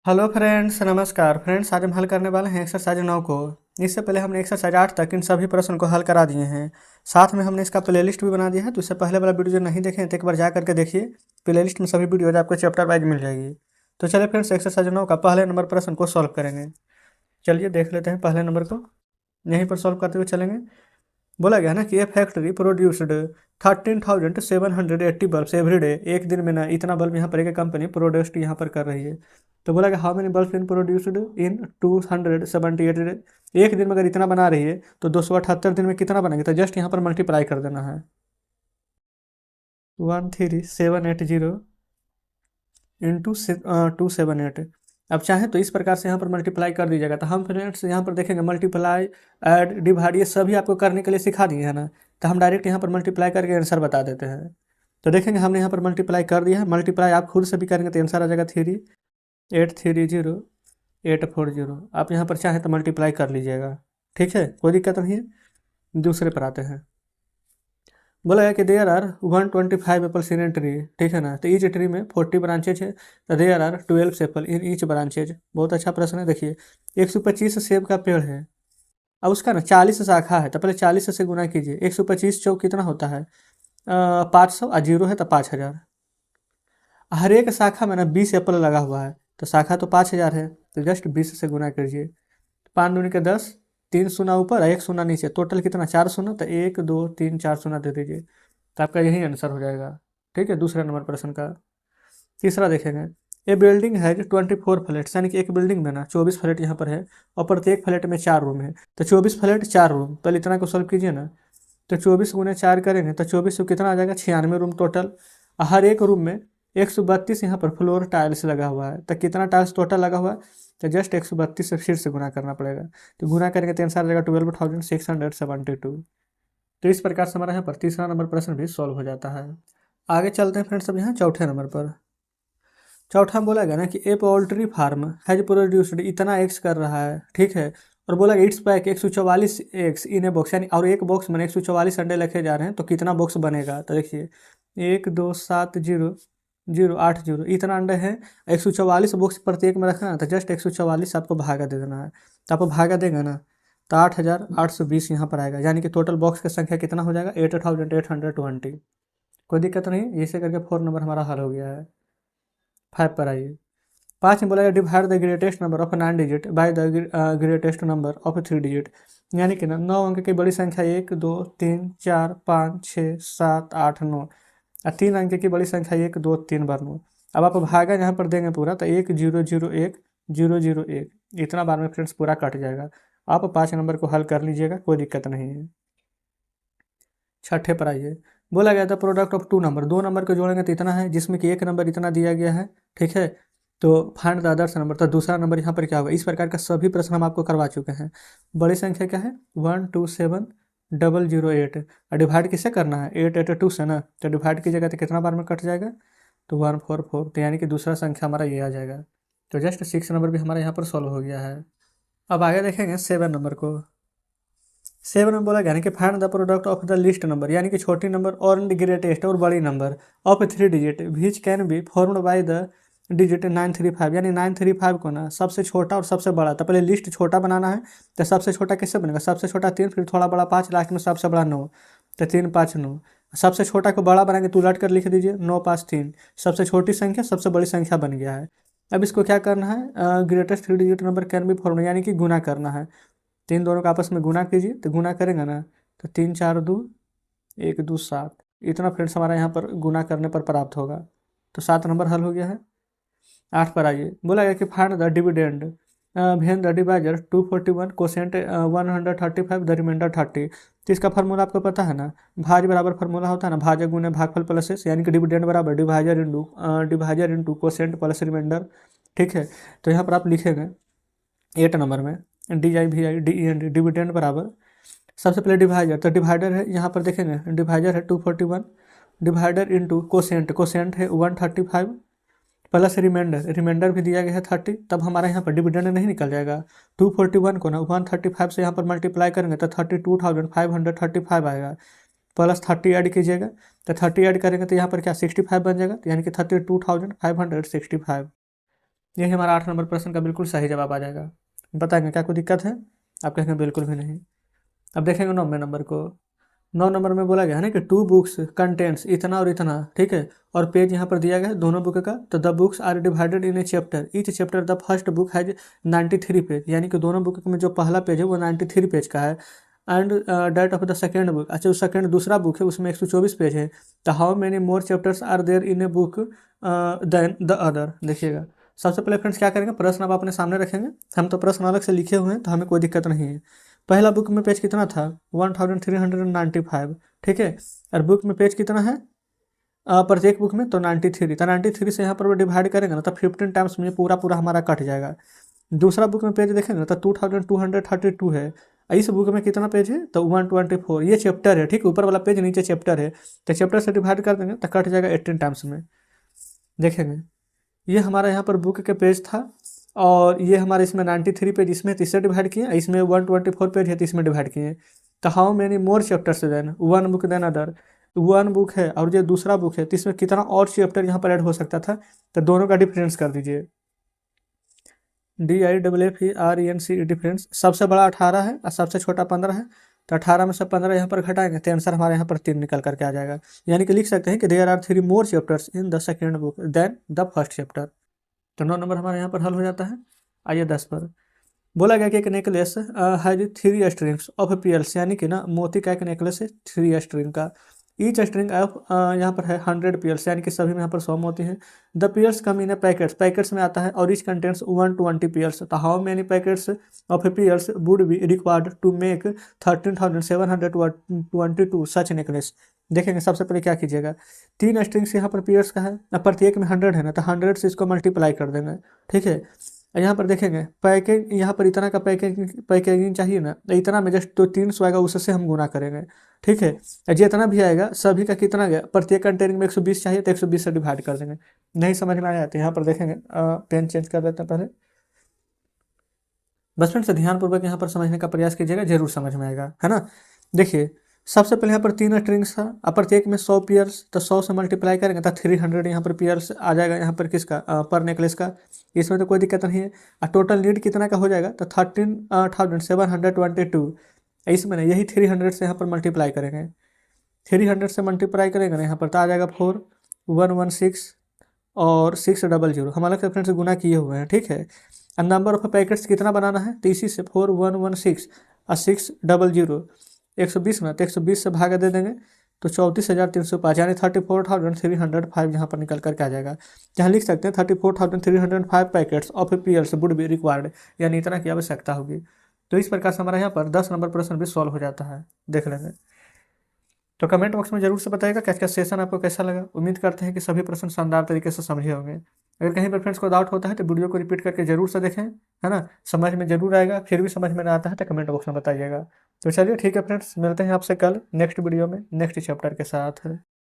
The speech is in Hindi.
हेलो फ्रेंड्स, नमस्कार फ्रेंड्स। आज हम हल करने वाले हैं एक्सरसाइज 9 को। इससे पहले हमने एक्सरसाइज 8 तक इन सभी प्रश्न को हल करा दिए हैं। साथ में हमने इसका प्लेलिस्ट भी बना दिया है, तो इससे पहले वाला वीडियो जो नहीं देखे हैं तो एक बार जा करके देखिए। प्लेलिस्ट में सभी वीडियोज आपको चैप्टर वाइज मिल जाएगी। तो चलिए फ्रेंड्स, एक्सरसाइज 9 का पहले नंबर प्रश्न को सॉल्व करेंगे। चलिए देख लेते हैं पहले नंबर को। यहीं पर सॉल्व करते हुए चलेंगे। बोला गया ना कि ये factory produced 13,780 bulb every day. एक दिन में ना इतना बल्ब यहाँ पर एक कंपनी प्रोड्यूस्ड यहाँ पर कर रही है। तो बोला गया how many bulb in produced in 278 day. एक दिन में अगर इतना बना रही है तो 278 दिन में कितना बनेंगे, तो जस्ट यहाँ पर मल्टीप्लाई कर देना है। 13780 इंटू 278। अब चाहें तो इस प्रकार से यहाँ पर मल्टीप्लाई कर दीजिएगा। तो हम फ्रेंड्स यहाँ पर देखेंगे मल्टीप्लाई, ऐड, डिवाइड ये सभी आपको करने के लिए सिखा दिए हैं ना। तो हम डायरेक्ट यहाँ पर मल्टीप्लाई करके आंसर बता देते हैं। तो देखेंगे हमने यहाँ पर मल्टीप्लाई कर दिया है। मल्टीप्लाई आप खुद से भी करेंगे तो आंसर आ जाएगा 3830 840। आप यहाँ पर चाहें तो मल्टीप्लाई कर लीजिएगा, ठीक है, कोई दिक्कत नहीं है। दूसरे पर आते हैं। बोला है कि there are 125 apples in tree, ठीक है ना। तो ईच ट्री में 40 ब्रांचेज है, तो there are 12 apple in each branches. बहुत अच्छा प्रश्न है। देखिए 125 सेब का पेड़ है, अब उसका ना 40 शाखा है, तो पहले 40 से गुना कीजिए। 125 चौक कितना होता है 500, और जीरो है तो 5000। हर एक शाखा में ना 20 एप्पल लगा हुआ है, तो शाखा तो 5000 है, तो जस्ट 20 से गुना कीजिए। 5 दूनी के 10, 3 शून्य ऊपर और 1 शून्य नीचे, टोटल कितना 4 शून्य, तो 1 2 3 4 शून्य दे दीजिए। तो आपका यही आंसर हो जाएगा, ठीक है, दूसरे नंबर प्रश्न का। तीसरा देखेंगे। ए बिल्डिंग है 24 फ्लैट्स, यानी कि एक बिल्डिंग में ना 24 फ्लैट यहाँ पर है, और प्रत्येक फ्लैट में 4 रूम है। तो 24 फ्लैट 4 रूम, पहले इतना को सॉल्व कीजिए ना। तो 24 गुने 4 करेंगे तो 24 से कितना आ जाएगा 96 रूम टोटल। हर एक रूम में 132 यहाँ पर फ्लोर टाइल्स लगा हुआ है, तो कितना टाइल्स टोटल लगा हुआ है, तो जस्ट 132 से फिर से गुना करना पड़ेगा। तो गुना करेंगे तो आंसर आ जाएगा 12,672। तो इस प्रकार से हमारा यहाँ पर तीसरा नंबर प्रश्न भी सॉल्व हो जाता है। आगे चलते हैं फ्रेंड्स, अब यहाँ चौथे नंबर पर। चौथा में बोला गया ना कि ए पोल्ट्री फार्म हैज प्रोड्यूस्ड इतना एक्स कर रहा है, ठीक है। और बोला गया it's pack 144 eggs in a box, यानी और एक बॉक्स में 144 अंडे रखे जा रहे हैं, तो कितना बॉक्स बनेगा। तो देखिए 12700 इतना अंडे हैं, 144 बॉक्स प्रत्येक में रखना है, तो जस्ट 144 आपको भागा दे देना है। तो आपको भागा देगा ना, तो 8820 यहाँ पर आएगा, यानी कि टोटल बॉक्स की संख्या कितना हो जाएगा 8820। कोई दिक्कत नहीं, इसे करके 4 नंबर हमारा हल हो गया है। 5 पर आइए। 5 में बोला गया divide the greatest number of 9 digit by the greatest number of 3 digit, यानी कि ना 9 अंक की बड़ी संख्या 1 2 3 4 5 6 7 8 9, और 3 अंक की बड़ी संख्या 1 2 3 बार 9। अब आप भागा यहाँ पर देंगे पूरा, तो 1001 इतना बार में फ्रेंड्स पूरा कट जाएगा। आप 5 नंबर को हल कर लीजिएगा, कोई दिक्कत नहीं है। छठे पर आइए। बोला गया था प्रोडक्ट ऑफ 2 नंबर, 2 नंबर को जोड़ेंगे तो इतना है, जिसमें कि एक नंबर इतना दिया गया है, ठीक है। तो फाइंड द अदर्स नंबर, तो दूसरा नंबर यहाँ पर क्या होगा। इस प्रकार का सभी प्रश्न हम आपको करवा चुके हैं। बड़ी संख्या क्या है 127008, और डिवाइड किससे करना है 882 से ना, तो डिवाइड कीजिएगा तो कितना बार में कट जाएगा, तो 144, तो यानी कि दूसरा संख्या हमारा ये आ जाएगा। तो जस्ट 6 नंबर भी हमारा यहाँ पर सॉल्व हो गया है। अब आगे देखेंगे 7 नंबर को। 7 में बोला गया यानी कि find the product of the list number, यानी कि छोटी नंबर और ग्रेटेस्ट और बड़ी number of 3 digit which can be formed by the digit 935, यानी 935 को ना सबसे छोटा और सबसे बड़ा, तो पहले लिस्ट छोटा बनाना है। तो सबसे छोटा किससे बनेगा, सबसे छोटा 3, फिर थोड़ा बड़ा 5, लास्ट में सबसे बड़ा 9, तो 3 5 9। सबसे छोटा को बड़ा बनाएंगे तो उलट कर लिख दीजिए 9 5 3, सबसे छोटी संख्या सबसे बड़ी संख्या बन गया है। अब इसको क्या करना है, greatest 3 digit number can be formed, यानी कि गुना करना है। तीन दोनों का आपस में गुना कीजिए, तो गुना करेंगे ना, तो 3 4 2 1 2 7, इतना फ्रेंड्स हमारा यहाँ पर गुना करने पर प्राप्त होगा। तो 7 नंबर हल हो गया है। 8 पर आइए। बोला गया कि find the dividend when the divisor 241 quotient 135 the remainder 30। तो इसका फार्मूला आपको पता है ना, भाज बराबर फार्मूला होता है ना, भाजक गुने भागफल प्लस एस, यानी कि डिविडेंड बराबर divisor into quotient plus remainder, ठीक है। तो यहाँ पर आप लिखेंगे 8 नंबर में DIVIDEND डिविडेंड बराबर, सबसे पहले डिवाइजर, तो डिवाइडर है यहाँ पर देखेंगे, डिवाइजर है 241, डिवाइडर इंटू कोसेंट, कोसेंट है 135 प्लस रिमाइंडर भी दिया गया है 30। तब हमारा यहाँ पर डिविडेंड नहीं निकल जाएगा। 241 को ना 135 से यहाँ पर मल्टीप्लाई करेंगे तो 32,535 आएगा, प्लस 30 ऐड कीजिएगा, तो 30 ऐड करेंगे तो यहाँ पर क्या 65 बन जाएगा, तो यानी कि 32,565। यही हमारा 8 नंबर प्रश्न का बिल्कुल सही जवाब आ जाएगा। बताएंगे क्या कोई दिक्कत है? आप कहेंगे बिल्कुल भी नहीं। अब देखेंगे 9वें नंबर को। 9 नंबर में बोला गया है ना कि 2 बुक्स कंटेंट्स इतना और इतना, ठीक है, और पेज यहाँ पर दिया गया है दोनों बुक का। तो the books are divided in a chapter, each chapter the first book has 93 page, यानी कि दोनों बुक में जो पहला पेज है वो 93 पेज का है। And that of the second book, अच्छा सेकेंड दूसरा बुक है उसमें 124 पेज है। तो how many more chapters are there in a book than the other. देखिएगा सबसे पहले फ्रेंड्स क्या करेंगे, प्रश्न आप अपने सामने रखेंगे। हम तो प्रश्न अलग से लिखे हुए हैं तो हमें कोई दिक्कत नहीं है। पहला बुक में पेज कितना था 1395, ठीक है, और बुक में पेज कितना है प्रत्येक बुक में तो 93, तो 93 से यहाँ पर डिवाइड करेंगे ना तो 15 टाइम्स में पूरा पूरा हमारा कट जाएगा। दूसरा बुक में पेज देखेंगे तो 2232 है। इस बुक में कितना पेज है तो 124, ये चैप्टर है, ठीक, ऊपर वाला पेज नीचे चैप्टर है, तो चैप्टर से डिवाइड कर देंगे तो कट जाएगा 18 टाइम्स में। देखेंगे ये हमारा यहाँ पर बुक के पेज था, और ये हमारे इसमें 93 पेज इसमें तीसरे डिवाइड किए, इसमें 124 पेज है तो इसमें डिवाइड किए। तो how many more chapters than one book than other, one book है और जो दूसरा बुक है तो इसमें कितना और चैप्टर यहाँ पर ऐड हो सकता था, तो दोनों का डिफरेंस कर दीजिए। DIFFERENC डिफरेंस, सबसे बड़ा 18 है और सबसे छोटा 15 है, तो 18 में से 15 यहाँ पर घटाएंगे तो आंसर हमारे यहाँ पर 3 निकल करके आ जाएगा। यानी कि लिख सकते हैं कि there are 3 more chapters in the second book than the first chapter. तो 9 नंबर हमारे यहाँ पर हल हो जाता है। आइए 10 पर। बोला गया कि एक necklace has 3 strings of pearls, यानी कि ना मोती का एक नेकलेस है 3 स्ट्रिंग का। ईच स्ट्रिंग ऑफ यहाँ पर है 100 पीयर्स, यानी कि सभी में यहाँ पर 100 मोती हैं। The pearls come in a packets, packets में आता है, और ईच कंटेंट्स 120 पीयर्स। तो how many packets of pearls would be required to make 13,722 such necklace. देखेंगे सबसे पहले क्या कीजिएगा, 3 स्ट्रिंग्स यहाँ पर पीयर्स का है, प्रत्येक में 100 है ना, तो 100 से इसको मल्टीप्लाई कर देंगे, ठीक है। यहाँ पर देखेंगे पैकेज, यहाँ पर इतना का पैकेजिंग चाहिए ना, तो इतना में जस्ट तो 300 आएगा उससे हम गुना करेंगे, ठीक है। जितना भी आएगा सभी का कितना गया, प्रत्येक कंटेनिंग में 120 चाहिए तो 120 से डिवाइड कर देंगे। नहीं समझ में आया तो यहाँ पर देखेंगे, पेन चेंज कर देते हैं पहले। बस फ्रेंड्स ध्यानपूर्वक यहाँ पर समझने का प्रयास कीजिएगा, जरूर समझ में आएगा, है ना। देखिए सबसे पहले यहाँ पर 3 स्ट्रिंग्स था, प्रत्येक में 100 पेयर्स, तो 100 से मल्टीप्लाई करेंगे तो 300 यहाँ पर पेयर्स आ जाएगा यहाँ पर किसका पर नेकलेस का। इसमें तो कोई दिक्कत नहीं है। टोटल नीड कितना का हो जाएगा तो 13,722। इसमें ना यही 300 से यहाँ पर मल्टीप्लाई करेंगे, 300 से मल्टीप्लाई करेंगे ना यहाँ पर तो आ जाएगा 4116 और 600, हम अलग से फ्रेंड्स गुना किए हुए हैं, ठीक है। और नंबर ऑफ पैकेट्स कितना बनाना है तो इसी से 4116 और 600, 120 ना, तो 120 से भागा दे देंगे तो 34,305, यानी 34,305 यहाँ पर निकल करके आ जाएगा। यहाँ लिख सकते हैं 34,305 packets of pearls would be required, यानी इतना की आवश्यकता होगी। तो इस प्रकार से हमारा यहाँ पर 10 नंबर प्रश्न भी सॉल्व हो जाता है, देख लेंगे। तो कमेंट बॉक्स में जरूर से बताइएगा क्या क्या सेशन आपको कैसा लगा। उम्मीद करते हैं कि सभी प्रश्न शानदार तरीके से समझे होंगे। अगर कहीं पर फ्रेंड्स को डाउट होता है तो वीडियो को रिपीट करके जरूर से देखें, है ना, समझ में जरूर आएगा। फिर भी समझ में ना आता है तो कमेंट बॉक्स में बताइएगा। तो चलिए ठीक है फ्रेंड्स, मिलते हैं आपसे कल नेक्स्ट वीडियो में नेक्स्ट चैप्टर के साथ।